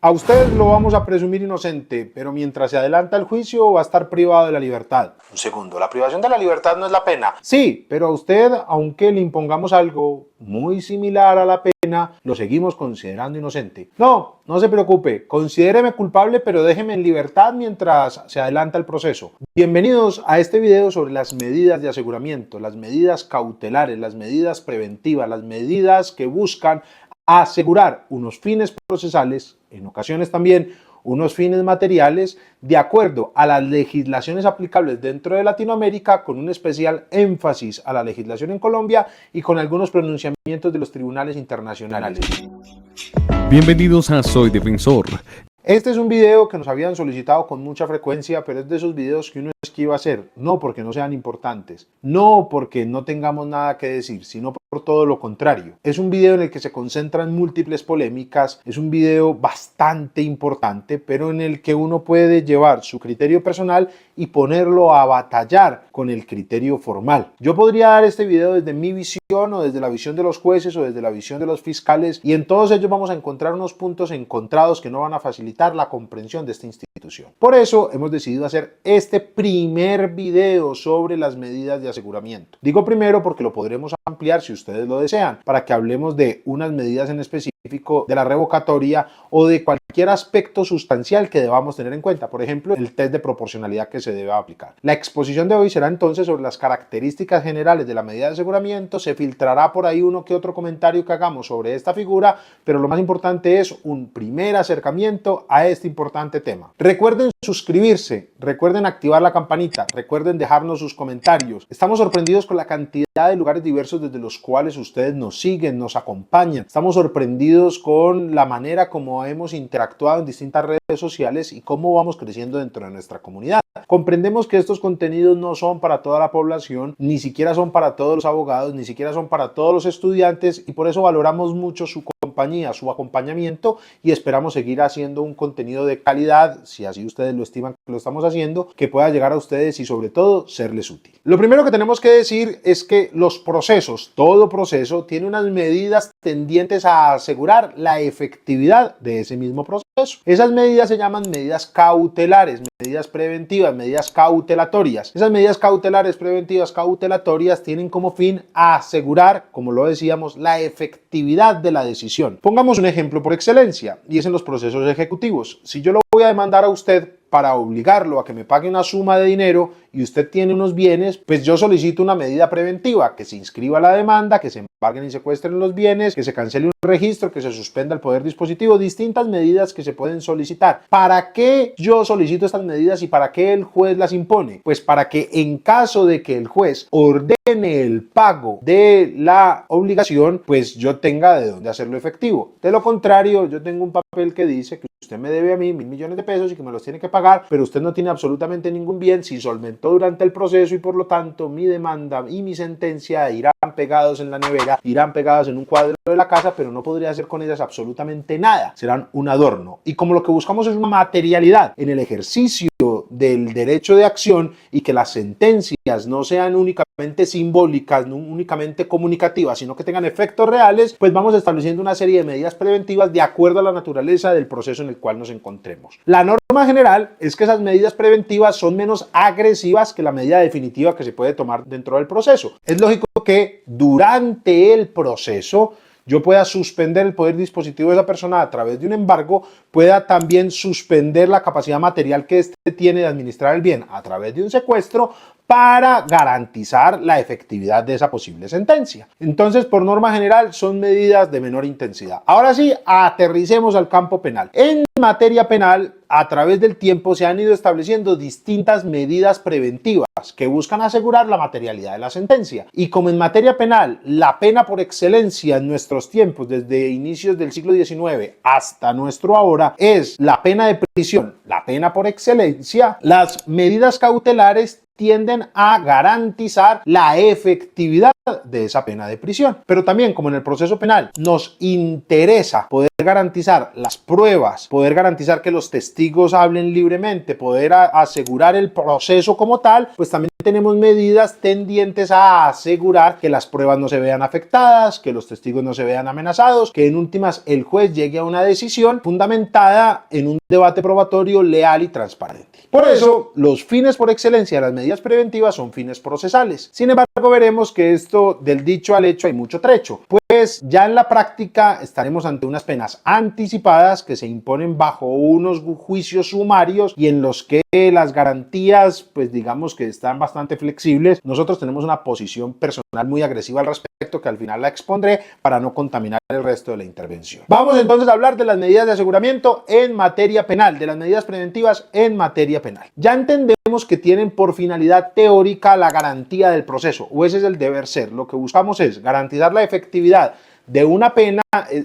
A usted lo vamos a presumir inocente, pero mientras se adelanta el juicio va a estar privado de la libertad. Un segundo, la privación de la libertad no es la pena. Sí, pero a usted, aunque le impongamos algo muy similar a la pena, lo seguimos considerando inocente. No, no se preocupe, considéreme culpable, pero déjeme en libertad mientras se adelanta el proceso. Bienvenidos a este video sobre las medidas de aseguramiento, las medidas cautelares, las medidas preventivas, las medidas que buscan asegurar unos fines procesales, en ocasiones también unos fines materiales, de acuerdo a las legislaciones aplicables dentro de Latinoamérica, con un especial énfasis a la legislación en Colombia y con algunos pronunciamientos de los tribunales internacionales. Bienvenidos a Soy Defensor. Este es un video que nos habían solicitado con mucha frecuencia, pero es de esos videos que uno esquiva hacer, no porque no sean importantes, no porque no tengamos nada que decir, sino por todo lo contrario. Es un video en el que se concentran múltiples polémicas, es un video bastante importante, pero en el que uno puede llevar su criterio personal y ponerlo a batallar con el criterio formal. Yo podría dar este video desde mi visión o desde la visión de los jueces o desde la visión de los fiscales, y en todos ellos vamos a encontrar unos puntos encontrados que no van a facilitar la comprensión de esta institución. Por eso hemos decidido hacer este primer video sobre las medidas de aseguramiento. Digo primero porque lo podremos ampliar si ustedes lo desean, para que hablemos de unas medidas en específico, de la revocatoria o de cualquier aspecto sustancial que debamos tener en cuenta, por ejemplo, el test de proporcionalidad que se debe aplicar. La exposición de hoy será entonces sobre las características generales de la medida de aseguramiento. Se filtrará por ahí uno que otro comentario que hagamos sobre esta figura, pero lo más importante es un primer acercamiento a este importante tema. Recuerden suscribirse, recuerden activar la campanita, recuerden dejarnos sus comentarios. Estamos sorprendidos con la cantidad de lugares diversos desde los cuales ustedes nos siguen, nos acompañan. Estamos sorprendidos con la manera como hemos interactuado en distintas redes sociales y cómo vamos creciendo dentro de nuestra comunidad. Comprendemos que estos contenidos no son para toda la población, ni siquiera son para todos los abogados, ni siquiera son para todos los estudiantes, y por eso valoramos mucho su compañía, su acompañamiento, y esperamos seguir haciendo un contenido de calidad, si así ustedes lo estiman que lo estamos haciendo, que pueda llegar a ustedes y sobre todo serles útil. Lo primero que tenemos que decir es que los procesos, todo proceso, tiene unas medidas tendientes a asegurar la efectividad de ese mismo proceso. Esas medidas se llaman medidas cautelares, medidas preventivas, medidas cautelatorias. Esas medidas cautelares, preventivas, cautelatorias tienen como fin asegurar, como lo decíamos, la efectividad de la decisión. Pongamos un ejemplo por excelencia, y es en los procesos ejecutivos. Si yo lo voy a demandar a usted para obligarlo a que me pague una suma de dinero y usted tiene unos bienes, pues yo solicito una medida preventiva, que se inscriba la demanda, que se embarguen y secuestren los bienes, que se cancele un registro, que se suspenda el poder dispositivo, distintas medidas que se pueden solicitar. ¿Para qué yo solicito estas medidas y para qué el juez las impone? Pues para que en caso de que el juez ordene el pago de la obligación, pues yo tenga de dónde hacerlo efectivo. De lo contrario, yo tengo un papel que dice que usted me debe a mí 1.000 millones de pesos y que me los tiene que pagar, pero usted no tiene absolutamente ningún bien, se solventó durante el proceso y por lo tanto mi demanda y mi sentencia irán pegados en la nevera, irán pegados en un cuadro de la casa, pero no podría hacer con ellas absolutamente nada, serán un adorno. Y como lo que buscamos es una materialidad en el ejercicio del derecho de acción y que las sentencias no sean únicamente simbólicas, no únicamente comunicativas, sino que tengan efectos reales, pues vamos estableciendo una serie de medidas preventivas de acuerdo a la naturaleza del proceso en el cual nos encontremos. La norma general es que esas medidas preventivas son menos agresivas que la medida definitiva que se puede tomar dentro del proceso. Es lógico que durante el proceso yo pueda suspender el poder dispositivo de esa persona a través de un embargo, pueda también suspender la capacidad material que éste tiene de administrar el bien a través de un secuestro, para garantizar la efectividad de esa posible sentencia. Entonces, por norma general, son medidas de menor intensidad. Ahora sí, aterricemos al campo penal. En materia penal, a través del tiempo se han ido estableciendo distintas medidas preventivas que buscan asegurar la materialidad de la sentencia. Y como en materia penal, la pena por excelencia en nuestros tiempos, desde inicios del siglo XIX hasta nuestro ahora, es la pena de prisión, la pena por excelencia, las medidas cautelares tienden a garantizar la efectividad de esa pena de prisión. Pero también, como en el proceso penal, nos interesa poder garantizar las pruebas, poder garantizar que los testigos hablen libremente, poder asegurar el proceso como tal, pues también tenemos medidas tendientes a asegurar que las pruebas no se vean afectadas, que los testigos no se vean amenazados, que en últimas el juez llegue a una decisión fundamentada en un debate probatorio leal y transparente. Por eso, los fines por excelencia de las medidas preventivas son fines procesales. Sin embargo, veremos que esto del dicho al hecho hay mucho trecho, pues ya en la práctica estaremos ante unas penas anticipadas que se imponen bajo unos juicios sumarios y en los que las garantías, pues digamos que están bastante flexibles. Nosotros tenemos una posición personal muy agresiva al respecto que al final la expondré para no contaminar el resto de la intervención. Vamos entonces a hablar de las medidas de aseguramiento en materia penal, de las medidas preventivas en materia penal. Ya entendemos que tienen por finalidad teórica la garantía del proceso, o ese es el deber ser. Lo que buscamos es garantizar la efectividad de una pena,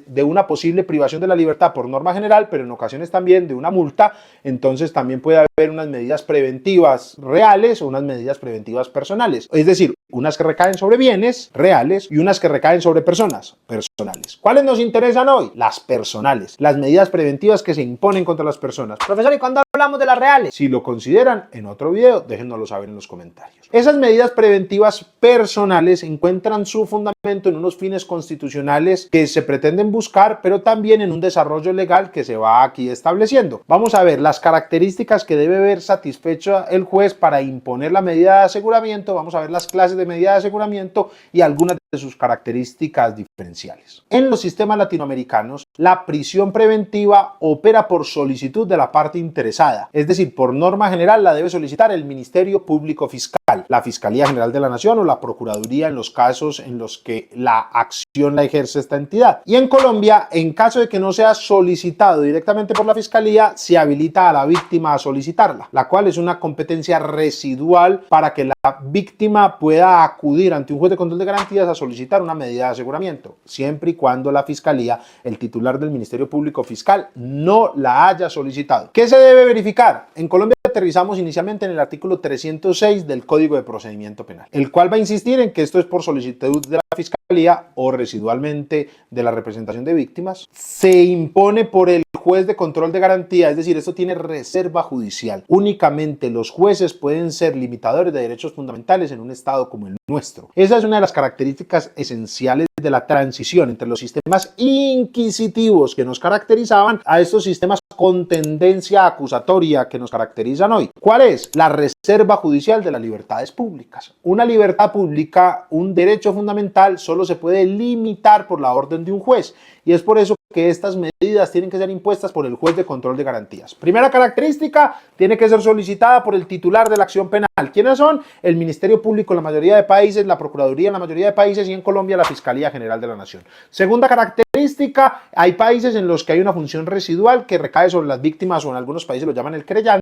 de una posible privación de la libertad por norma general, pero en ocasiones también de una multa. Entonces también puede haber unas medidas preventivas reales o unas medidas preventivas personales, es decir, unas que recaen sobre bienes reales y unas que recaen sobre personas personales. ¿Cuáles nos interesan hoy? Las personales, las medidas preventivas que se imponen contra las personas. Profesor, ¿y cuándo hablamos de las reales? Si lo consideran en otro video, déjenoslo saber en los comentarios. Esas medidas preventivas personales encuentran su fundamento en unos fines constitucionales que se pretenden buscar, pero también en un desarrollo legal que se va aquí estableciendo. Vamos a ver las características que debe ver satisfecho el juez para imponer la medida de aseguramiento. Vamos a ver las clases de medida de aseguramiento y algunas de sus características diferenciales. En los sistemas latinoamericanos, la prisión preventiva opera por solicitud de la parte interesada, es decir, por norma general la debe solicitar el Ministerio Público Fiscal, la Fiscalía General de la Nación o la Procuraduría en los casos en los que la acción la ejerce esta entidad. Y en Colombia, en caso de que no sea solicitado directamente por la Fiscalía, se habilita a la víctima a solicitarla, la cual es una competencia residual para que la víctima pueda acudir ante un juez de control de garantías a solicitar una medida de aseguramiento, siempre y cuando la Fiscalía, el titular del Ministerio Público Fiscal, no la haya solicitado. ¿Qué se debe verificar? En Colombia aterrizamos inicialmente en el artículo 306 del Código de Procedimiento Penal, el cual va a insistir en que esto es por solicitud de la Fiscalía o residualmente de la representación de víctimas. Se impone por el juez de control de garantía, es decir, esto tiene reserva judicial. Únicamente los jueces pueden ser limitadores de derechos fundamentales en un estado como el nuestro. Esa es una de las características esenciales de la transición entre los sistemas inquisitivos que nos caracterizaban a estos sistemas con tendencia acusatoria que nos caracterizan hoy. ¿Cuál es? La reserva judicial de las libertades públicas. Una libertad pública, un derecho fundamental, solo se puede limitar por la orden de un juez, y es por eso que estas medidas tienen que ser impuestas por el juez de control de garantías. Primera característica, tiene que ser solicitada por el titular de la acción penal. ¿Quiénes son? El Ministerio Público en la mayoría de países, la Procuraduría en la mayoría de países y en Colombia la Fiscalía General de la Nación. Segunda característica, hay países en los que hay una función residual que recae sobre las víctimas, o en algunos países lo llaman el creyente.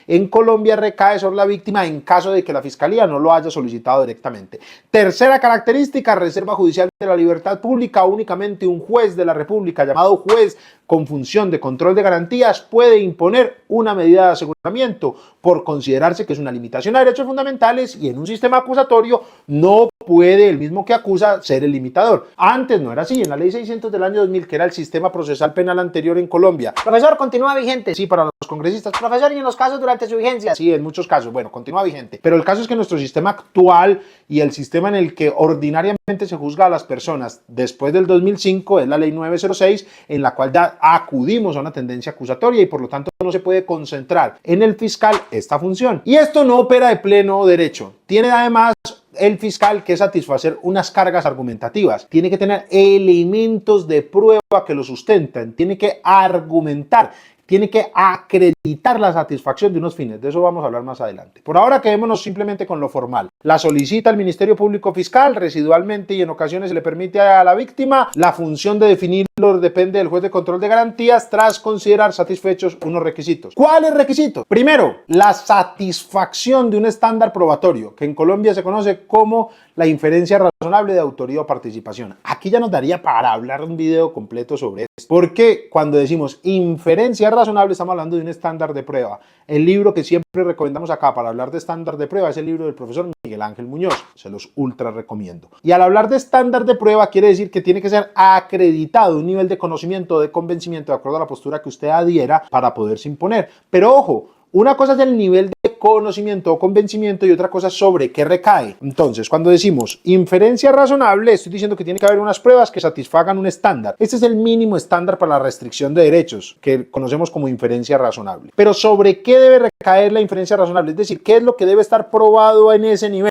En Colombia recae sobre la víctima en caso de que la Fiscalía no lo haya solicitado directamente. Tercera característica, reserva judicial de la libertad pública. Únicamente un juez de la República, llamado juez con función de control de garantías, puede imponer una medida de aseguramiento por considerarse que es una limitación a derechos fundamentales, y en un sistema acusatorio no puede el mismo que acusa ser el limitador. Antes no era así, en la ley 600 del año 2000, que era el sistema procesal penal anterior en Colombia. Profesor, ¿continúa vigente? Sí, para los congresistas. Profesor, ¿y en los casos durante su vigencia? Sí, en muchos casos. Bueno, continúa vigente. Pero el caso es que nuestro sistema actual y el sistema en el que ordinariamente se juzga a las personas después del 2005 es la ley 906, en la cual ya acudimos a una tendencia acusatoria y por lo tanto no se puede concentrar en el fiscal esta función. Y esto no opera de pleno derecho. Tiene además el fiscal que satisfacer unas cargas argumentativas, tiene que tener elementos de prueba que lo sustentan, tiene que argumentar, tiene que acreditar la satisfacción de unos fines. De eso vamos a hablar más adelante. Por ahora quedémonos simplemente con lo formal. La solicita el Ministerio Público Fiscal residualmente, y en ocasiones se le permite a la víctima. La función de definirlo depende del juez de control de garantías tras considerar satisfechos unos requisitos. ¿Cuáles requisitos? Primero, la satisfacción de un estándar probatorio, que en Colombia se conoce como la inferencia razonable de autoría o participación. Aquí ya nos daría para hablar un video completo sobre esto, porque cuando decimos inferencia razonable estamos hablando de un estándar de prueba. El libro que siempre recomendamos acá para hablar de estándar de prueba es el libro del profesor Miguel Ángel Muñoz, se los ultra recomiendo. Y al hablar de estándar de prueba quiere decir que tiene que ser acreditado un nivel de conocimiento, de convencimiento, de acuerdo a la postura que usted adhiera para poderse imponer. Pero ojo, una cosa es el nivel de conocimiento o convencimiento y otra cosa sobre qué recae. Entonces, cuando decimos inferencia razonable, estoy diciendo que tiene que haber unas pruebas que satisfagan un estándar. Este es el mínimo estándar para la restricción de derechos, que conocemos como inferencia razonable. Pero ¿sobre qué debe recaer la inferencia razonable? Es decir, ¿qué es lo que debe estar probado en ese nivel?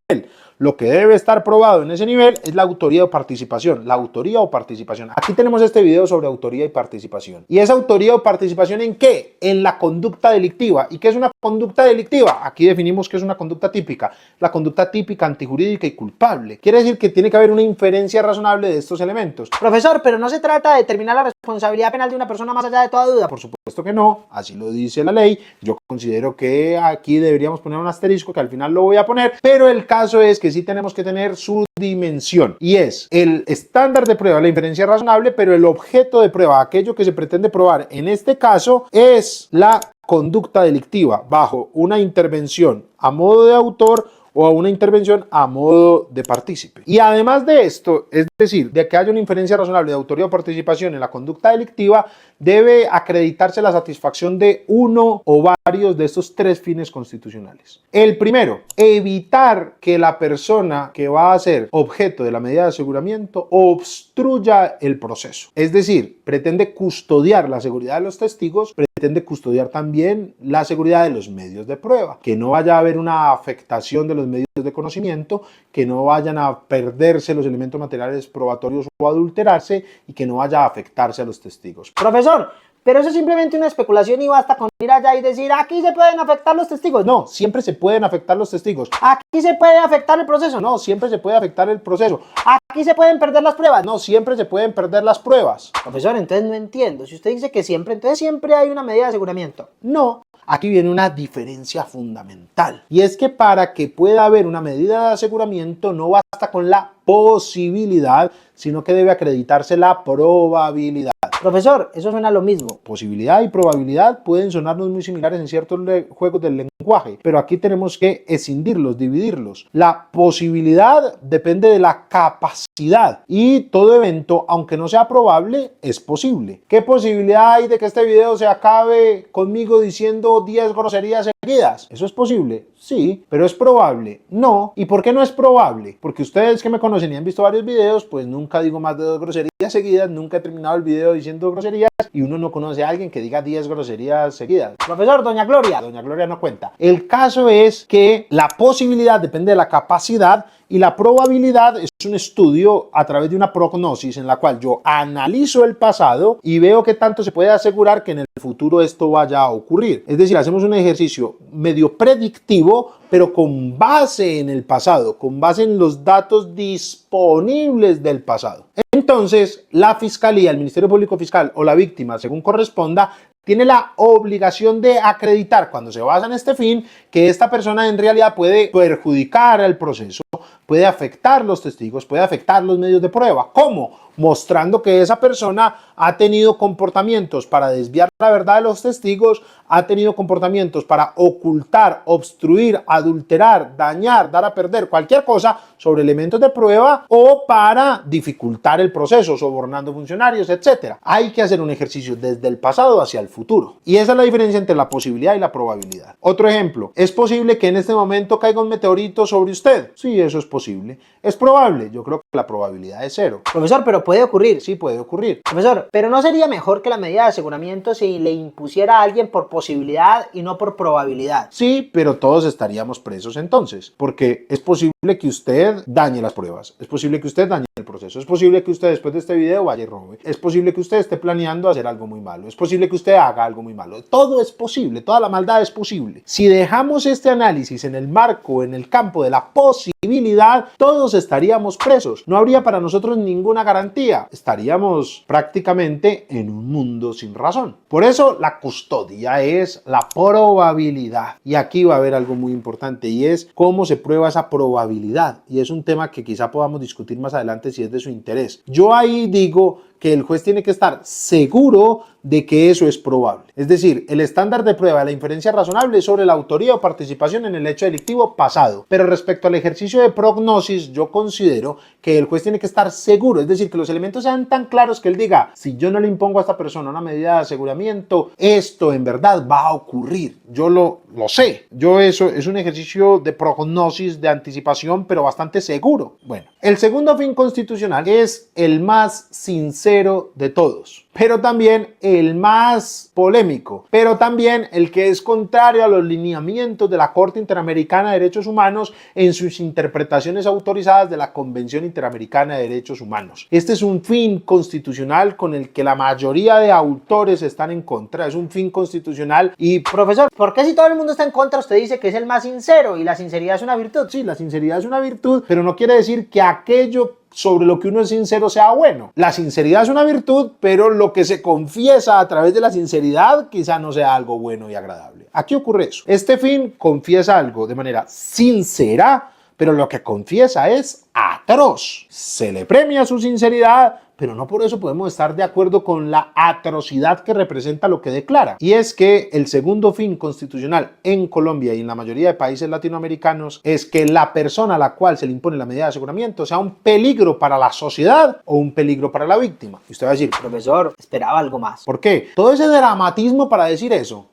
Lo que debe estar probado en ese nivel es la autoría o participación. La autoría o participación. Aquí tenemos este video sobre autoría y participación. ¿Y esa autoría o participación en qué? En la conducta delictiva. ¿Y qué es una conducta delictiva? Aquí definimos qué es una conducta típica. La conducta típica, antijurídica y culpable. Quiere decir que tiene que haber una inferencia razonable de estos elementos. Profesor, pero no se trata de determinar la responsabilidad penal de una persona más allá de toda duda. Por supuesto que no, así lo dice la ley. Yo considero que aquí deberíamos poner un asterisco, que al final lo voy a poner, pero el caso es que sí tenemos que tener su dimensión, y es el estándar de prueba, la inferencia razonable, pero el objeto de prueba, aquello que se pretende probar en este caso, es la conducta delictiva bajo una intervención a modo de autor o a una intervención a modo de partícipe. Y además de esto, es decir, de que haya una inferencia razonable de autoría o participación en la conducta delictiva, debe acreditarse la satisfacción de uno o varios de estos tres fines constitucionales. El primero, evitar que la persona que va a ser objeto de la medida de aseguramiento obstruya el proceso. Es decir, pretende custodiar la seguridad de los testigos, pretende custodiar también la seguridad de los medios de prueba, que no vaya a haber una afectación de los medios de conocimiento, que no vayan a perderse los elementos materiales probatorios o adulterarse y que no vaya a afectarse a los testigos. Profesor, pero eso es simplemente una especulación y basta con ir allá y decir, aquí se pueden afectar los testigos. No, siempre se pueden afectar los testigos. Aquí se puede afectar el proceso. No, siempre se puede afectar el proceso. Aquí se pueden perder las pruebas. No, siempre se pueden perder las pruebas. Profesor, entonces no entiendo. Si usted dice que siempre, entonces siempre hay una medida de aseguramiento. No. Aquí viene una diferencia fundamental, y es que para que pueda haber una medida de aseguramiento no basta con la posibilidad, sino que debe acreditarse la probabilidad. Profesor, eso suena a lo mismo. Posibilidad y probabilidad pueden sonarnos muy similares en ciertos juegos del lenguaje, pero aquí tenemos que escindirlos, dividirlos. La posibilidad depende de la capacidad, y todo evento, aunque no sea probable, es posible. ¿Qué posibilidad hay de que este video se acabe conmigo diciendo 10 groserías seguidas? ¿Eso es posible? Sí, pero ¿es probable? No. ¿Y por qué no es probable? Porque ustedes que me conocen y han visto varios videos, pues nunca digo más de 2 groserías seguidas, nunca he terminado el video diciendo groserías, y uno no conoce a alguien que diga 10 groserías seguidas. Profesor, doña Gloria. Doña Gloria no cuenta. El caso es que la posibilidad depende de la capacidad, y la probabilidad es un estudio a través de una prognosis en la cual yo analizo el pasado y veo qué tanto se puede asegurar que en el futuro esto vaya a ocurrir. Es decir, hacemos un ejercicio medio predictivo, pero con base en el pasado, con base en los datos disponibles del pasado. Entonces, la Fiscalía, el Ministerio Público Fiscal o la víctima, según corresponda, tiene la obligación de acreditar, cuando se basa en este fin, que esta persona en realidad puede perjudicar al proceso, puede afectar los testigos, puede afectar los medios de prueba. ¿Cómo? Mostrando que esa persona ha tenido comportamientos para desviar la verdad de los testigos, ha tenido comportamientos para ocultar, obstruir, adulterar, dañar, dar a perder cualquier cosa sobre elementos de prueba, o para dificultar el proceso, sobornando funcionarios, etc. Hay que hacer un ejercicio desde el pasado hacia el futuro. Y esa es la diferencia entre la posibilidad y la probabilidad. Otro ejemplo, ¿es posible que en este momento caiga un meteorito sobre usted? Sí, eso es posible. ¿Es probable? Yo creo que la probabilidad es 0. Profesor, pero puede ocurrir. Sí, puede ocurrir. Profesor, pero ¿no sería mejor que la medida de aseguramiento se le impusiera a alguien por posibilidad y no por probabilidad? Sí, pero todos estaríamos presos entonces, porque es posible que usted dañe las pruebas, es posible que usted dañe el proceso, es posible que usted después de este video vaya y robe, es posible que usted esté planeando hacer algo muy malo, es posible que usted haga algo muy malo. Todo es posible, toda la maldad es posible. Si dejamos este análisis en el marco, en el campo de la posibilidad, todos estaríamos presos. No habría para nosotros ninguna garantía. Estaríamos prácticamente en un mundo sin razón. Por eso la custodia es la probabilidad. Y aquí va a haber algo muy importante, y es cómo se prueba esa probabilidad. Y es un tema que quizá podamos discutir más adelante si es de su interés. Yo ahí digo que el juez tiene que estar seguro de que eso es probable. Es decir, el estándar de prueba de la inferencia razonable es sobre la autoría o participación en el hecho delictivo pasado. Pero respecto al ejercicio de prognosis, yo considero que el juez tiene que estar seguro, es decir, que los elementos sean tan claros que él diga, si yo no le impongo a esta persona una medida de aseguramiento, esto en verdad va a ocurrir. Yo lo lo sé. Yo eso es un ejercicio de prognosis, de anticipación, pero bastante seguro. Bueno, el segundo fin constitucional es el más sincero de todos, pero también el más polémico, pero también el que es contrario a los lineamientos de la Corte Interamericana de Derechos Humanos en sus interpretaciones autorizadas de la Convención Interamericana de Derechos Humanos. Este es un fin constitucional con el que la mayoría de autores están en contra. Es un fin constitucional y... Profesor, ¿por qué si todo el mundo está en contra usted dice que es el más sincero y la sinceridad es una virtud? Sí, la sinceridad es una virtud, pero no quiere decir que aquello sobre lo que uno es sincero sea bueno. La sinceridad es una virtud, pero lo que se confiesa a través de la sinceridad quizá no sea algo bueno y agradable. Aquí ocurre eso. Este fin confiesa algo de manera sincera, pero lo que confiesa es atroz. Se le premia su sinceridad, pero no por eso podemos estar de acuerdo con la atrocidad que representa lo que declara. Y es que el segundo fin constitucional en Colombia y en la mayoría de países latinoamericanos es que la persona a la cual se le impone la medida de aseguramiento sea un peligro para la sociedad o un peligro para la víctima. Y usted va a decir, Profesor, esperaba algo más. ¿por qué? Todo ese dramatismo para decir eso.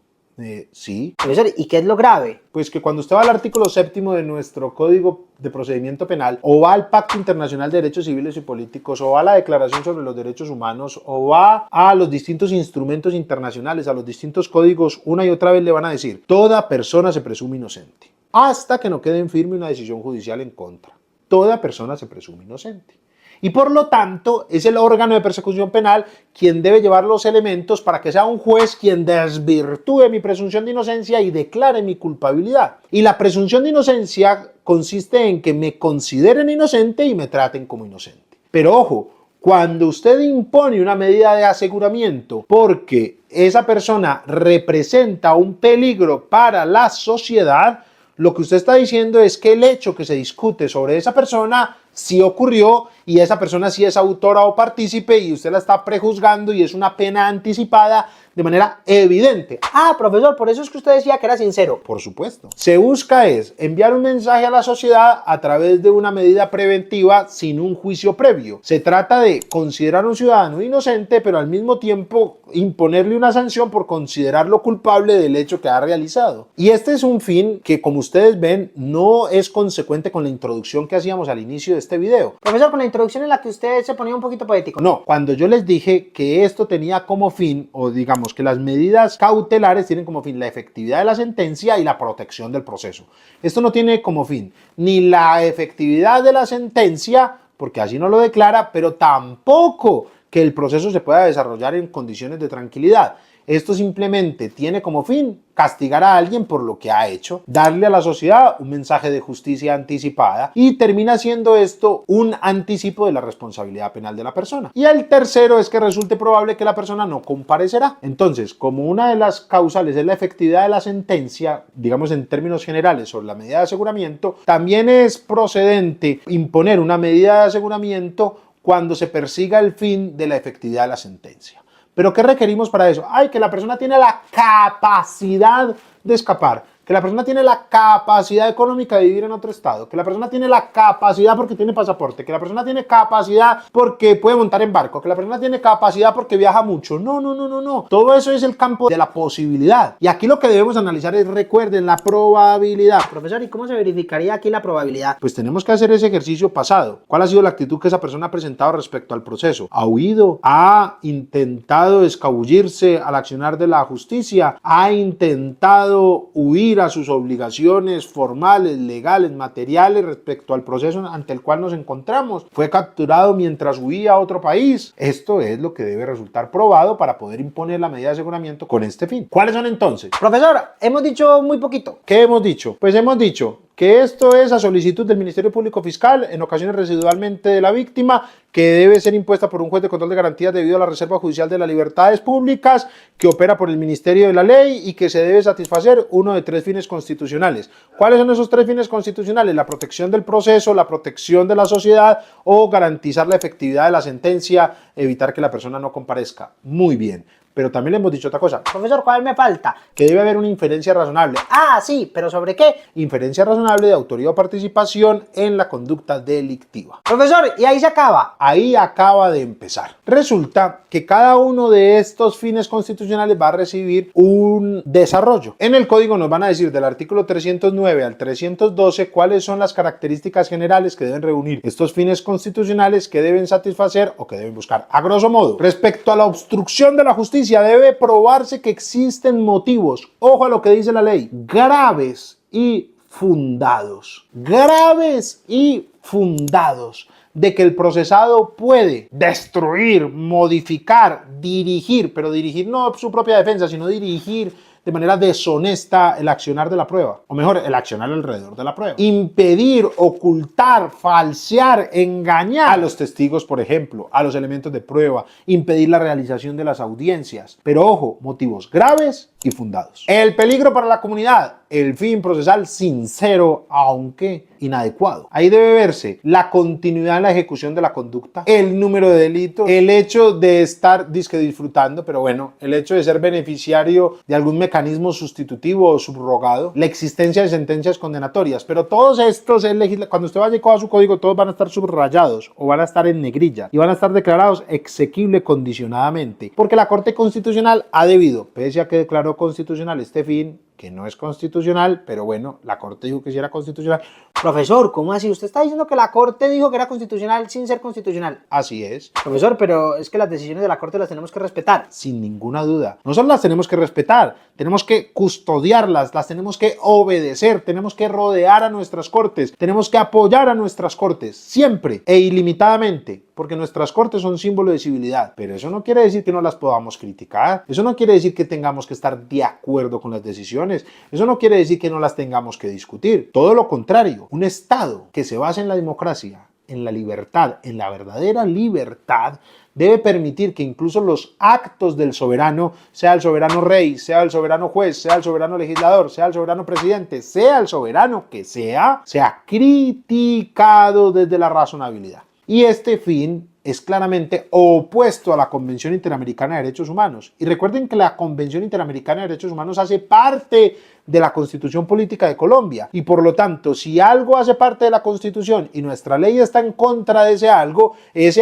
Sí. Profesor, ¿y qué es lo grave? Pues que cuando usted va al artículo 7º de nuestro Código de Procedimiento Penal, o va al Pacto Internacional de Derechos Civiles y Políticos, o va a la Declaración sobre los Derechos Humanos, o va a los distintos instrumentos internacionales, a los distintos códigos, una y otra vez le van a decir, toda persona se presume inocente, hasta que no quede en firme una decisión judicial en contra. Toda persona se presume inocente. Y por lo tanto es el órgano de persecución penal quien debe llevar los elementos para que sea un juez quien desvirtúe mi presunción de inocencia y declare mi culpabilidad. Y la presunción de inocencia consiste en que me consideren inocente y me traten como inocente. Pero ojo, cuando usted impone una medida de aseguramiento porque esa persona representa un peligro para la sociedad, lo que usted está diciendo es que el hecho que se discute sobre esa persona sí ocurrió y esa persona sí es autora o partícipe y usted la está prejuzgando y es una pena anticipada de manera evidente. Ah, profesor, por eso es que usted decía que era sincero. Por supuesto. Se busca es enviar un mensaje a la sociedad a través de una medida preventiva sin un juicio previo. Se trata de considerar a un ciudadano inocente, pero al mismo tiempo imponerle una sanción por considerarlo culpable del hecho que ha realizado. Y este es un fin que, como ustedes ven, no es consecuente con la introducción que hacíamos al inicio de este video. Profesor, con la introducción en la que usted se ponía un poquito poético. No, cuando yo les dije que esto tenía como fin, o digamos que las medidas cautelares tienen como fin la efectividad de la sentencia y la protección del proceso. Esto no tiene como fin ni la efectividad de la sentencia, porque así no lo declara, pero tampoco que el proceso se pueda desarrollar en condiciones de tranquilidad. Esto simplemente tiene como fin castigar a alguien por lo que ha hecho, darle a la sociedad un mensaje de justicia anticipada y termina siendo esto un anticipo de la responsabilidad penal de la persona. Y el tercero es que resulte probable que la persona no comparecerá. Entonces, como una de las causales es la efectividad de la sentencia, digamos en términos generales sobre la medida de aseguramiento, también es procedente imponer una medida de aseguramiento cuando se persiga el fin de la efectividad de la sentencia. ¿Pero qué requerimos para eso? Ay, que la persona tiene la capacidad de escapar, que la persona tiene la capacidad económica de vivir en otro estado, que la persona tiene la capacidad porque tiene pasaporte, que la persona tiene capacidad porque puede montar en barco, que la persona tiene capacidad porque viaja mucho. No, no, no, no, no. Todo eso es el campo de la posibilidad. Y aquí lo que debemos analizar es, recuerden, la probabilidad. Profesor, ¿y cómo se verificaría aquí la probabilidad? Pues tenemos que hacer ese ejercicio pasado. ¿Cuál ha sido la actitud que esa persona ha presentado respecto al proceso? ¿Ha huido? ¿Ha intentado escabullirse al accionar de la justicia? ¿Ha intentado huir a sus obligaciones formales, legales, materiales respecto al proceso ante el cual nos encontramos? ¿Fue capturado mientras huía a otro país? Esto es lo que debe resultar probado para poder imponer la medida de aseguramiento con este fin. ¿Cuáles son entonces? Profesor, hemos dicho muy poquito. ¿Qué hemos dicho? Pues hemos dicho que esto es a solicitud del Ministerio Público Fiscal, en ocasiones residualmente de la víctima, que debe ser impuesta por un juez de control de garantías debido a la reserva judicial de las libertades públicas, que opera por el Ministerio de la Ley y que se debe satisfacer uno de 3 fines constitucionales. ¿Cuáles son esos 3 fines constitucionales? La protección del proceso, la protección de la sociedad o garantizar la efectividad de la sentencia, evitar que la persona no comparezca. Muy bien. pero también le hemos dicho otra cosa, Profesor, ¿cuál me falta? que debe haber una inferencia razonable. Ah, sí, pero ¿sobre qué? Inferencia razonable de autoría o participación en la conducta delictiva. Profesor, y ahí se acaba. Ahí acaba de empezar. Resulta que cada uno de estos fines constitucionales va a recibir un desarrollo. En el código nos van a decir del artículo 309 al 312 cuáles son las características generales que deben reunir estos fines constitucionales, que deben satisfacer o que deben buscar. A grosso modo, respecto a la obstrucción de la justicia, debe probarse que existen motivos, ojo a lo que dice la ley, graves y fundados. Graves y fundados de que el procesado puede destruir, modificar, dirigir, pero dirigir no su propia defensa, sino dirigir de manera deshonesta el accionar de la prueba, o mejor, el accionar alrededor de la prueba. Impedir, ocultar, falsear, engañar a los testigos, por ejemplo, a los elementos de prueba, impedir la realización de las audiencias. Pero ojo, motivos graves y fundados. El peligro para la comunidad, el fin procesal sincero, aunque inadecuado. Ahí debe verse la continuidad en la ejecución de la conducta, el número de delitos, el hecho de estar disfrutando, pero bueno, el hecho de ser beneficiario de algún mecanismo sustitutivo o subrogado, la existencia de sentencias condenatorias, pero todos estos, cuando usted vaya y coja su código, todos van a estar subrayados o van a estar en negrilla y van a estar declarados exequible condicionadamente, porque la Corte Constitucional ha debido, pese a que declaró constitucional este fin, que no es constitucional, pero bueno, la Corte dijo que sí era constitucional. Profesor, ¿cómo así? Usted está diciendo que la Corte dijo que era constitucional sin ser constitucional. Así es. Profesor, pero es que las decisiones de la Corte las tenemos que respetar. Sin ninguna duda. No solo las tenemos que respetar, tenemos que custodiarlas, las tenemos que obedecer, tenemos que rodear a nuestras Cortes, tenemos que apoyar a nuestras Cortes, siempre e ilimitadamente, porque nuestras Cortes son símbolo de civilidad. Pero eso no quiere decir que no las podamos criticar, eso no quiere decir que tengamos que estar de acuerdo con las decisiones, eso no quiere decir que no las tengamos que discutir. Todo lo contrario, un Estado que se basa en la democracia, en la libertad, en la verdadera libertad, debe permitir que incluso los actos del soberano, sea el soberano rey, sea el soberano juez, sea el soberano legislador, sea el soberano presidente, sea el soberano que sea criticado desde la razonabilidad. Y este fin es claramente opuesto a la Convención Interamericana de Derechos Humanos. Y recuerden que la Convención Interamericana de Derechos Humanos hace parte de la Constitución Política de Colombia. Y por lo tanto, si algo hace parte de la Constitución y nuestra ley está en contra de ese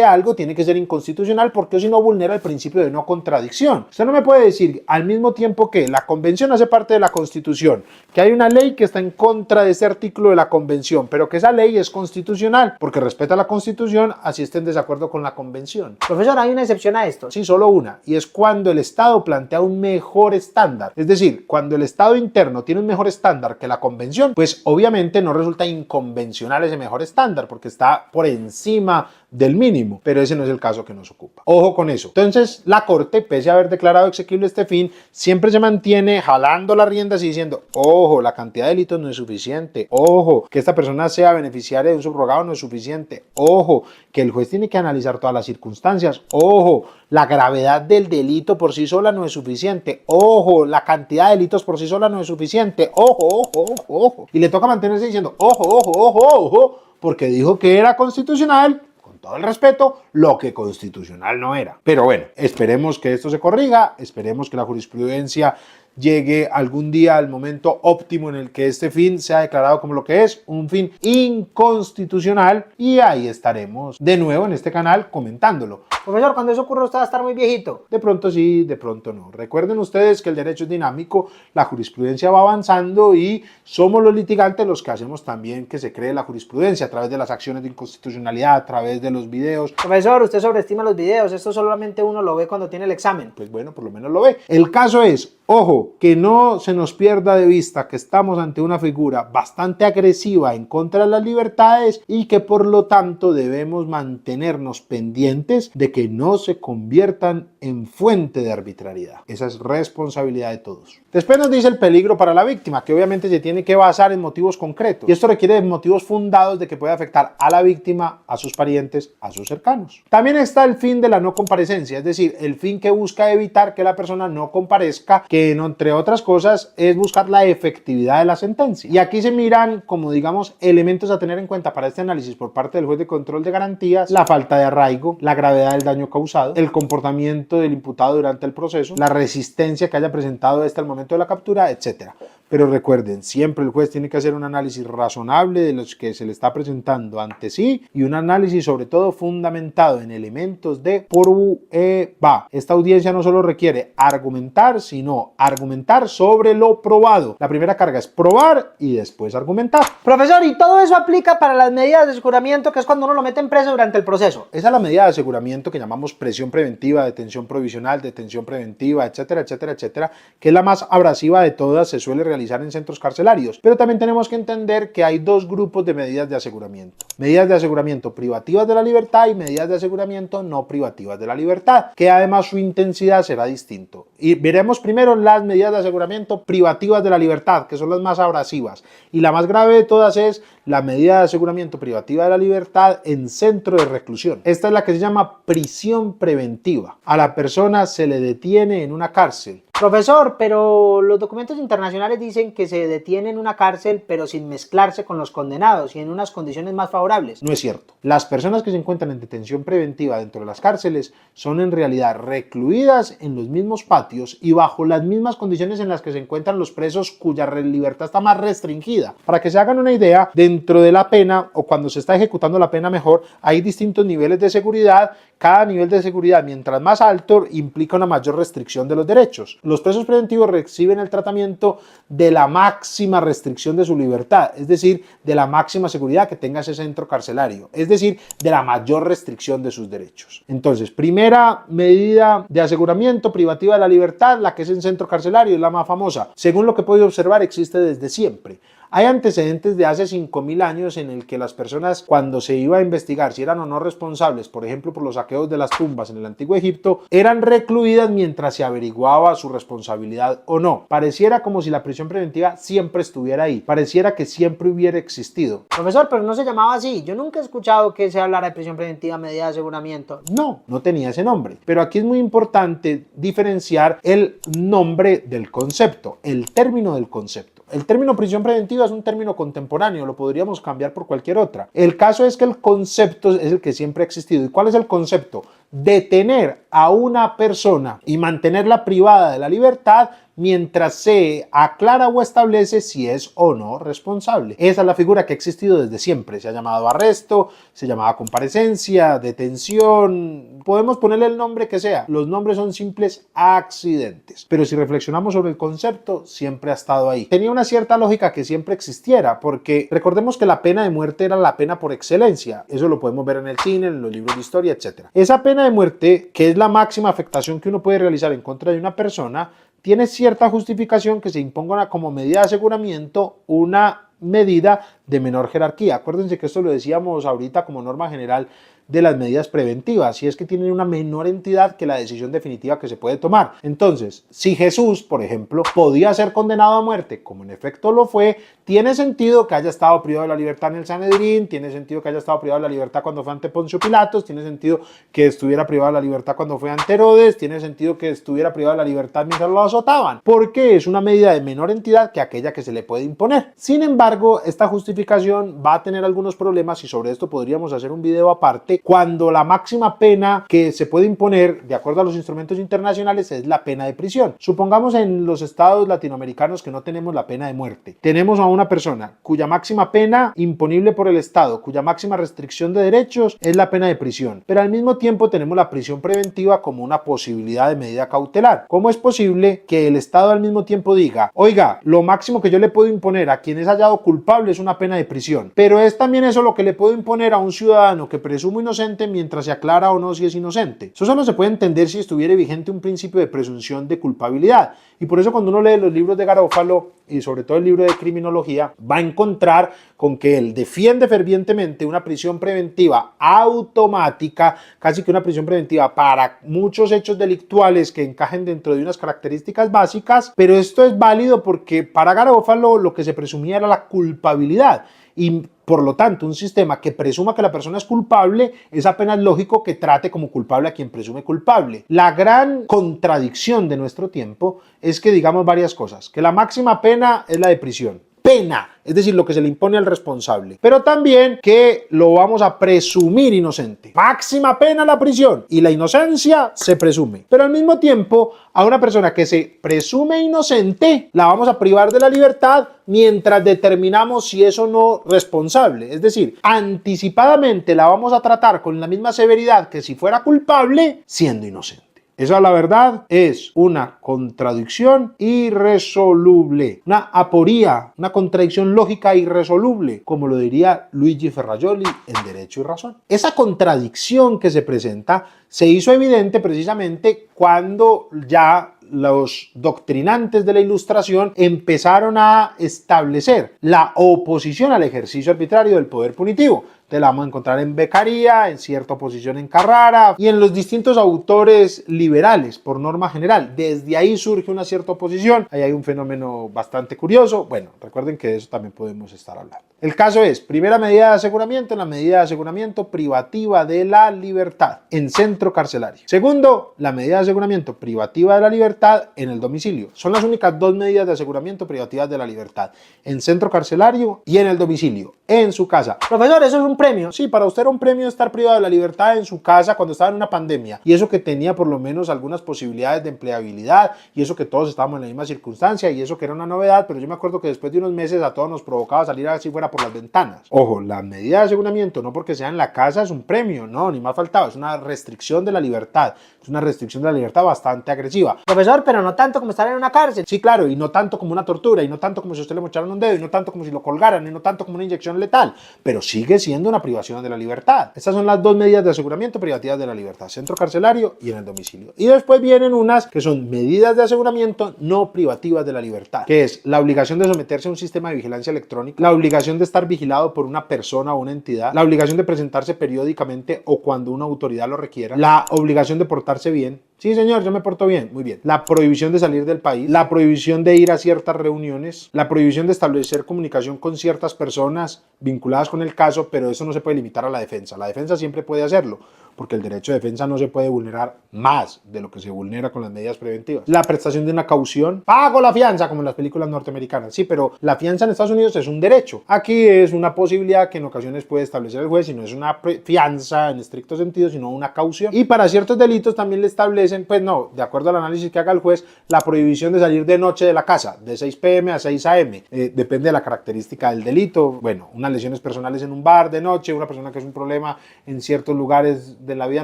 algo tiene que ser inconstitucional, porque si no vulnera el principio de no contradicción. Usted no me puede decir al mismo tiempo que la Convención hace parte de la Constitución, que hay una ley que está en contra de ese artículo de la Convención, pero que esa ley es constitucional porque respeta la Constitución, así esté en desacuerdo con la Convención. Profesor, hay una excepción a esto. Sí, solo una, y es cuando el Estado plantea un mejor estándar. Es decir, cuando el Estado interno tiene un mejor estándar que la Convención, pues obviamente no resulta inconvencional ese mejor estándar porque está por encima del mínimo, pero ese no es el caso que nos ocupa. Ojo con eso. Entonces, la Corte, pese a haber declarado exequible este fin, siempre se mantiene jalando las riendas y diciendo, ojo, la cantidad de delitos no es suficiente, ojo, que esta persona sea beneficiaria de un subrogado no es suficiente, ojo, que el juez tiene que analizar todas las circunstancias, ojo, la gravedad del delito por sí sola no es suficiente, ojo, la cantidad de delitos por sí sola no es suficiente, ojo, y le toca mantenerse diciendo, ojo, porque dijo que era constitucional, todo el respeto, lo que constitucional no era. Pero bueno, esperemos que esto se corrija, esperemos que la jurisprudencia llegue algún día al momento óptimo en el que este fin sea declarado como lo que es, un fin inconstitucional, y ahí estaremos de nuevo en este canal comentándolo. Profesor, cuando eso ocurra usted va a estar muy viejito. De pronto sí, de pronto no. Recuerden ustedes que el derecho es dinámico, la jurisprudencia va avanzando y somos los litigantes los que hacemos también que se cree la jurisprudencia a través de las acciones de inconstitucionalidad, a través de los videos. Profesor, usted sobreestima los videos, esto solamente uno lo ve cuando tiene el examen. Pues bueno, por lo menos lo ve. El caso es, ojo, que no se nos pierda de vista que estamos ante una figura bastante agresiva en contra de las libertades y que por lo tanto debemos mantenernos pendientes de que no se conviertan en fuente de arbitrariedad. Esa es responsabilidad de todos. Después nos dice el peligro para la víctima, que obviamente se tiene que basar en motivos concretos. Y esto requiere de motivos fundados de que puede afectar a la víctima, a sus parientes, a sus cercanos. También está el fin de la no comparecencia, es decir, el fin que busca evitar que la persona no comparezca, que no entre otras cosas, es buscar la efectividad de la sentencia. Y aquí se miran como, digamos, elementos a tener en cuenta para este análisis por parte del juez de control de garantías: la falta de arraigo, la gravedad del daño causado, el comportamiento del imputado durante el proceso, la resistencia que haya presentado hasta el momento de la captura, etcétera. Pero recuerden, siempre el juez tiene que hacer un análisis razonable de los que se le está presentando ante sí y un análisis sobre todo fundamentado en elementos de prueba. Esta audiencia no solo requiere argumentar, sino argumentar sobre lo probado. La primera carga es probar y después argumentar. Profesor, ¿y todo eso aplica para las medidas de aseguramiento, que es cuando uno lo mete en preso durante el proceso? Esa es la medida de aseguramiento que llamamos prisión preventiva, detención provisional, detención preventiva, etcétera, etcétera, etcétera, que es la más abrasiva de todas, se suele realizar en centros carcelarios. Pero también tenemos que entender que hay dos grupos de medidas de aseguramiento: medidas de aseguramiento privativas de la libertad y medidas de aseguramiento no privativas de la libertad, que además su intensidad será distinto. Y veremos primero las medidas de aseguramiento privativas de la libertad, que son las más abrasivas, y la más grave de todas es la medida de aseguramiento privativa de la libertad en centro de reclusión. Esta es la que se llama prisión preventiva. A la persona se le detiene en una cárcel. Profesor, pero los documentos internacionales dicen que se detiene en una cárcel pero sin mezclarse con los condenados y en unas condiciones más favorables. No es cierto. Las personas que se encuentran en detención preventiva dentro de las cárceles son en realidad recluidas en los mismos patios y bajo las mismas condiciones en las que se encuentran los presos cuya libertad está más restringida. Para que se hagan una idea, dentro de la pena, o cuando se está ejecutando la pena mejor, hay distintos niveles de seguridad. Cada nivel de seguridad, mientras más alto, implica una mayor restricción de los derechos. Los presos preventivos reciben el tratamiento de la máxima restricción de su libertad, es decir, de la máxima seguridad que tenga ese centro carcelario, es decir, de la mayor restricción de sus derechos. Entonces, primera medida de aseguramiento privativa de la libertad, la que es en centro carcelario, es la más famosa. Según lo que he podido observar, existe desde siempre. Hay antecedentes de hace 5.000 años en el que las personas, cuando se iba a investigar si eran o no responsables, por ejemplo por los saqueos de las tumbas en el antiguo Egipto, eran recluidas mientras se averiguaba su responsabilidad o no. Pareciera como si la prisión preventiva siempre estuviera ahí, pareciera que siempre hubiera existido. Profesor, pero no se llamaba así. Yo nunca he escuchado que se hablara de prisión preventiva, medida de aseguramiento. No tenía ese nombre. Pero aquí es muy importante diferenciar el nombre del concepto, el término del concepto. El término prisión preventiva es un término contemporáneo, lo podríamos cambiar por cualquier otra. El caso es que el concepto es el que siempre ha existido. ¿Y cuál es el concepto? Detener a una persona y mantenerla privada de la libertad mientras se aclara o establece si es o no responsable. Esa es la figura que ha existido desde siempre. Se ha llamado arresto, se llamaba comparecencia, detención, podemos ponerle el nombre que sea. Los nombres son simples accidentes. Pero si reflexionamos sobre el concepto, siempre ha estado ahí. Tenía una cierta lógica que siempre existiera, porque recordemos que la pena de muerte era la pena por excelencia. Eso lo podemos ver en el cine, en los libros de historia, etc. Esa pena de muerte, que es la máxima afectación que uno puede realizar en contra de una persona, tiene cierta justificación que se imponga como medida de aseguramiento una medida de menor jerarquía. Acuérdense que esto lo decíamos ahorita como norma general de las medidas preventivas, y es que tienen una menor entidad que la decisión definitiva que se puede tomar. Entonces, si Jesús, por ejemplo, podía ser condenado a muerte, como en efecto lo fue, tiene sentido que haya estado privado de la libertad en el Sanedrín, tiene sentido que haya estado privado de la libertad cuando fue ante Poncio Pilatos, tiene sentido que estuviera privado de la libertad cuando fue ante Herodes, tiene sentido que estuviera privado de la libertad mientras lo azotaban, porque es una medida de menor entidad que aquella que se le puede imponer. Sin embargo, esta justificación va a tener algunos problemas, y sobre esto podríamos hacer un video aparte, cuando la máxima pena que se puede imponer, de acuerdo a los instrumentos internacionales, es la pena de prisión. Supongamos en los estados latinoamericanos que no tenemos la pena de muerte. Tenemos a una persona cuya máxima pena imponible por el Estado, cuya máxima restricción de derechos es la pena de prisión. Pero al mismo tiempo tenemos la prisión preventiva como una posibilidad de medida cautelar. ¿Cómo es posible que el Estado al mismo tiempo diga, oiga, lo máximo que yo le puedo imponer a quien es hallado culpable es una pena de prisión, pero es también eso lo que le puedo imponer a un ciudadano que presumo inocente mientras se aclara o no si es inocente? Eso solo se puede entender si estuviera vigente un principio de presunción de culpabilidad, y por eso cuando uno lee los libros de Garófalo y sobre todo el libro de criminología, va a encontrar con que él defiende fervientemente una prisión preventiva automática, casi que una prisión preventiva para muchos hechos delictuales que encajen dentro de unas características básicas, pero esto es válido porque para Garófalo lo que se presumía era la culpabilidad. y por lo tanto un sistema que presuma que la persona es culpable, es apenas lógico que trate como culpable a quien presume culpable. La gran contradicción de nuestro tiempo es que digamos varias cosas, que la máxima pena es la de prisión. Pena, es decir, lo que se le impone al responsable, pero también que lo vamos a presumir inocente. Máxima pena la prisión y la inocencia se presume. Pero al mismo tiempo, a una persona que se presume inocente, la vamos a privar de la libertad mientras determinamos si es o no responsable. Es decir, anticipadamente la vamos a tratar con la misma severidad que si fuera culpable, siendo inocente. Esa, la verdad, es una contradicción irresoluble, una aporía, una contradicción lógica irresoluble, como lo diría Luigi Ferrajoli en Derecho y Razón. Esa contradicción que se presenta se hizo evidente precisamente cuando ya los doctrinantes de la Ilustración empezaron a establecer la oposición al ejercicio arbitrario del poder punitivo. Te la vamos a encontrar en Beccaria, en cierta oposición en Carrara y en los distintos autores liberales, por norma general. Desde ahí surge una cierta oposición. Ahí hay un fenómeno bastante curioso. Bueno, recuerden que de eso también podemos estar hablando. El caso es, primera medida de aseguramiento, la medida de aseguramiento privativa de la libertad en centro carcelario. Segundo, la medida de aseguramiento privativa de la libertad en el domicilio. Son las únicas dos medidas de aseguramiento privativas de la libertad, en centro carcelario y en el domicilio, en su casa. Profesor, ¿eso es un premio? Sí, para usted era un premio estar privado de la libertad en su casa cuando estaba en una pandemia, y eso que tenía por lo menos algunas posibilidades de empleabilidad, y eso que todos estábamos en la misma circunstancia, y eso que era una novedad, pero yo me acuerdo que después de unos meses a todos nos provocaba salir así fuera por las ventanas. Ojo, la medida de aseguramiento no porque sea en la casa es un premio, no, ni más faltaba, es una restricción de la libertad, es una restricción de la libertad bastante agresiva. Profesor, pero no tanto como estar en una cárcel. Sí, claro, y no tanto como una tortura, y no tanto como si a usted le mocharan un dedo, y no tanto como si lo colgaran, y no tanto como una inyección letal, pero sigue siendo una privación de la libertad. Estas son las dos medidas de aseguramiento privativas de la libertad, centro carcelario y en el domicilio. Y después vienen unas que son medidas de aseguramiento no privativas de la libertad, que es la obligación de someterse a un sistema de vigilancia electrónica, la obligación de estar vigilado por una persona o una entidad, la obligación de presentarse periódicamente o cuando una autoridad lo requiera, la obligación de portarse bien. Sí, señor, yo me porto bien. Muy bien. La prohibición de salir del país, la prohibición de ir a ciertas reuniones, la prohibición de establecer comunicación con ciertas personas vinculadas con el caso, pero eso no se puede limitar a la defensa. La defensa siempre puede hacerlo, porque el derecho de defensa no se puede vulnerar más de lo que se vulnera con las medidas preventivas. La prestación de una caución, pago la fianza, como en las películas norteamericanas. Sí, pero la fianza en Estados Unidos es un derecho. Aquí es una posibilidad que en ocasiones puede establecer el juez, y no es una fianza en estricto sentido, sino una caución. Y para ciertos delitos también le establecen, pues no, de acuerdo al análisis que haga el juez, la prohibición de salir de noche de la casa, de 6 p.m. a 6 a.m. Depende de la característica del delito. Bueno, unas lesiones personales en un bar de noche, una persona que es un problema en ciertos lugares de la vida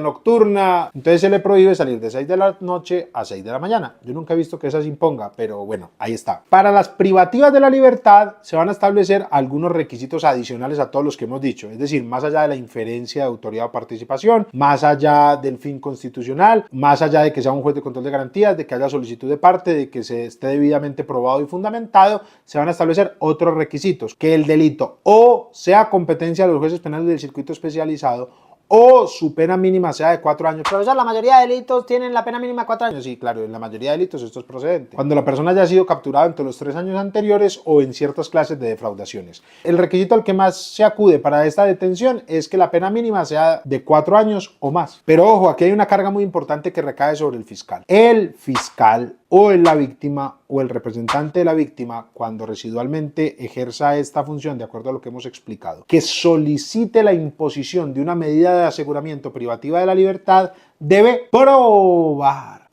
nocturna, entonces se le prohíbe salir de 6 de la noche a 6 de la mañana. Yo nunca he visto que esa se imponga, pero bueno, ahí está. Para las privativas de la libertad se van a establecer algunos requisitos adicionales a todos los que hemos dicho, es decir, más allá de la inferencia de autoridad o participación, más allá del fin constitucional, más allá de que sea un juez de control de garantías, de que haya solicitud de parte, de que se esté debidamente probado y fundamentado, se van a establecer otros requisitos, que el delito o sea competencia de los jueces penales del circuito especializado o su pena mínima sea de 4 años. Profesor, la mayoría de delitos tienen la pena mínima 4 años. Sí, claro, en la mayoría de delitos esto es procedente. Cuando la persona haya sido capturada entre los 3 años anteriores o en ciertas clases de defraudaciones. El requisito al que más se acude para esta detención es que la pena mínima sea de 4 años o más. Pero ojo, aquí hay una carga muy importante que recae sobre el fiscal. El fiscal o la víctima o el representante de la víctima, cuando residualmente ejerza esta función, de acuerdo a lo que hemos explicado, que solicite la imposición de una medida de aseguramiento privativa de la libertad, debe probar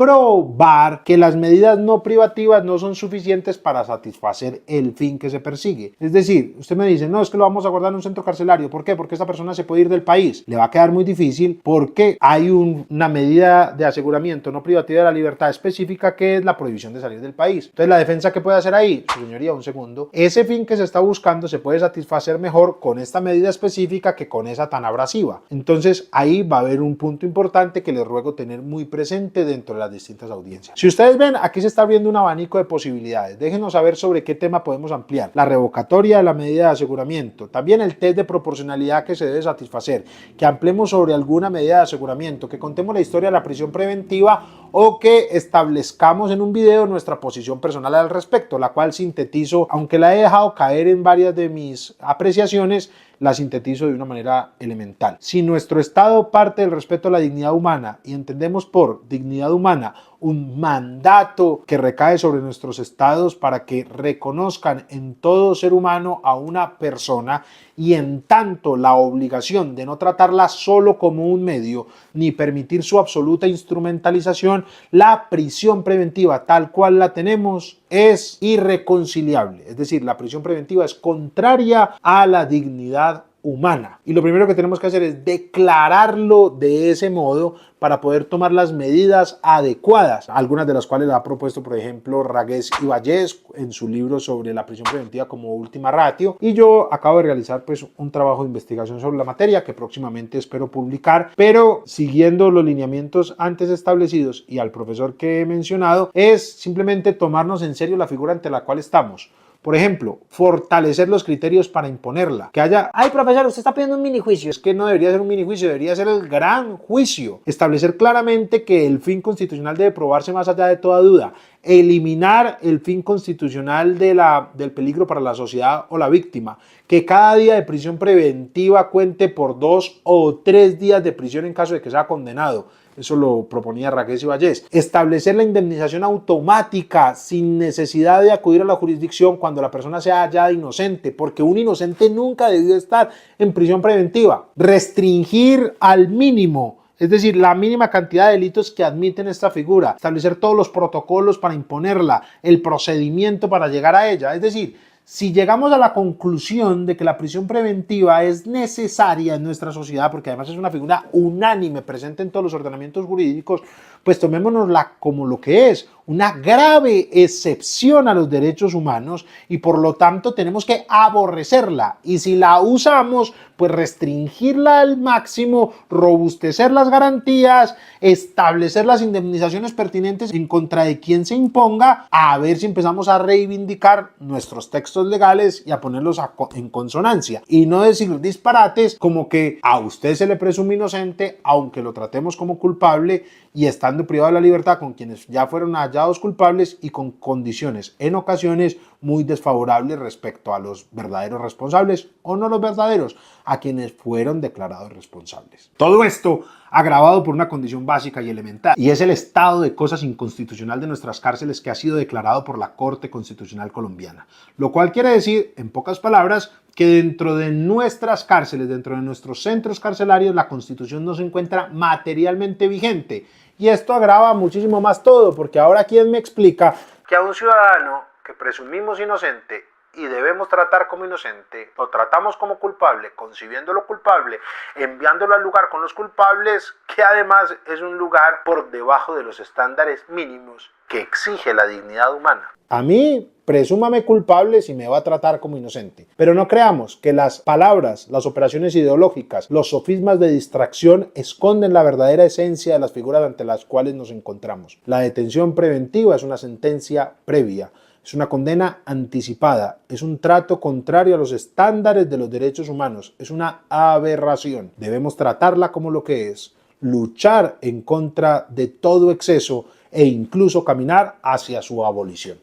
que las medidas no privativas no son suficientes para satisfacer el fin que se persigue. Es decir, usted me dice, no, es que lo vamos a guardar en un centro carcelario. ¿Por qué? Porque esta persona se puede ir del país. Le va a quedar muy difícil porque hay una medida de aseguramiento no privativa de la libertad específica, que es la prohibición de salir del país. Entonces, ¿la defensa qué puede hacer ahí? Su señoría, un segundo. Ese fin que se está buscando se puede satisfacer mejor con esta medida específica que con esa tan abrasiva. Entonces, ahí va a haber un punto importante que que les ruego tener muy presente dentro de las distintas audiencias. Si ustedes ven, aquí se está abriendo un abanico de posibilidades. Déjenos saber sobre qué tema podemos ampliar. La revocatoria de la medida de aseguramiento, también el test de proporcionalidad que se debe satisfacer, que ampliemos sobre alguna medida de aseguramiento, que contemos la historia de la prisión preventiva o que establezcamos en un video nuestra posición personal al respecto, la cual sintetizo, aunque la he dejado caer en varias de mis apreciaciones, la sintetizo de una manera elemental. Si nuestro Estado parte del respeto a la dignidad humana y entendemos por dignidad humana un mandato que recae sobre nuestros estados para que reconozcan en todo ser humano a una persona y en tanto la obligación de no tratarla solo como un medio ni permitir su absoluta instrumentalización, la prisión preventiva tal cual la tenemos es irreconciliable. Es decir, la prisión preventiva es contraria a la dignidad humana. Y lo primero que tenemos que hacer es declararlo de ese modo para poder tomar las medidas adecuadas, algunas de las cuales ha propuesto, por ejemplo, Ragués y Vallés en su libro sobre la prisión preventiva como última ratio, y yo acabo de realizar pues un trabajo de investigación sobre la materia que próximamente espero publicar, pero siguiendo los lineamientos antes establecidos y al profesor que he mencionado, es simplemente tomarnos en serio la figura ante la cual estamos. Por ejemplo, fortalecer los criterios para imponerla. Que haya... Ay, profesor, usted está pidiendo un mini juicio. Es que no debería ser un mini juicio, debería ser el gran juicio. Establecer claramente que el fin constitucional debe probarse más allá de toda duda. Eliminar el fin constitucional del peligro para la sociedad o la víctima. Que cada día de prisión preventiva cuente por 2 o 3 días de prisión en caso de que sea condenado. Eso lo proponía Ragués y Vallés. Establecer la indemnización automática sin necesidad de acudir a la jurisdicción cuando la persona sea hallada inocente, porque un inocente nunca debió estar en prisión preventiva. Restringir al mínimo, es decir, la mínima cantidad de delitos que admiten esta figura. Establecer todos los protocolos para imponerla, el procedimiento para llegar a ella. Es decir, si llegamos a la conclusión de que la prisión preventiva es necesaria en nuestra sociedad, porque además es una figura unánime presente en todos los ordenamientos jurídicos, pues tomémonosla como lo que es, una grave excepción a los derechos humanos y por lo tanto tenemos que aborrecerla y si la usamos, pues restringirla al máximo, robustecer las garantías, establecer las indemnizaciones pertinentes en contra de quien se imponga, a ver si empezamos a reivindicar nuestros textos legales y a ponerlos en consonancia y no decir disparates como que a usted se le presume inocente aunque lo tratemos como culpable y estando privado de la libertad con quienes ya fueron hallados culpables y con condiciones en ocasiones muy desfavorables respecto a los verdaderos responsables o no los verdaderos, a quienes fueron declarados responsables. Todo esto agravado por una condición básica y elemental, y es el estado de cosas inconstitucional de nuestras cárceles que ha sido declarado por la Corte Constitucional Colombiana, lo cual quiere decir, en pocas palabras, que dentro de nuestras cárceles, dentro de nuestros centros carcelarios, la Constitución no se encuentra materialmente vigente, y esto agrava muchísimo más todo, porque ahora ¿quién me explica que a un ciudadano que presumimos inocente y debemos tratar como inocente, lo tratamos como culpable, concibiéndolo culpable, enviándolo al lugar con los culpables, que además es un lugar por debajo de los estándares mínimos que exige la dignidad humana? A mí, presúmame culpable si me va a tratar como inocente. Pero no creamos que las palabras, las operaciones ideológicas, los sofismas de distracción esconden la verdadera esencia de las figuras ante las cuales nos encontramos. La detención preventiva es una sentencia previa. Es una condena anticipada, es un trato contrario a los estándares de los derechos humanos, es una aberración. Debemos tratarla como lo que es, luchar en contra de todo exceso e incluso caminar hacia su abolición.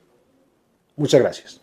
Muchas gracias.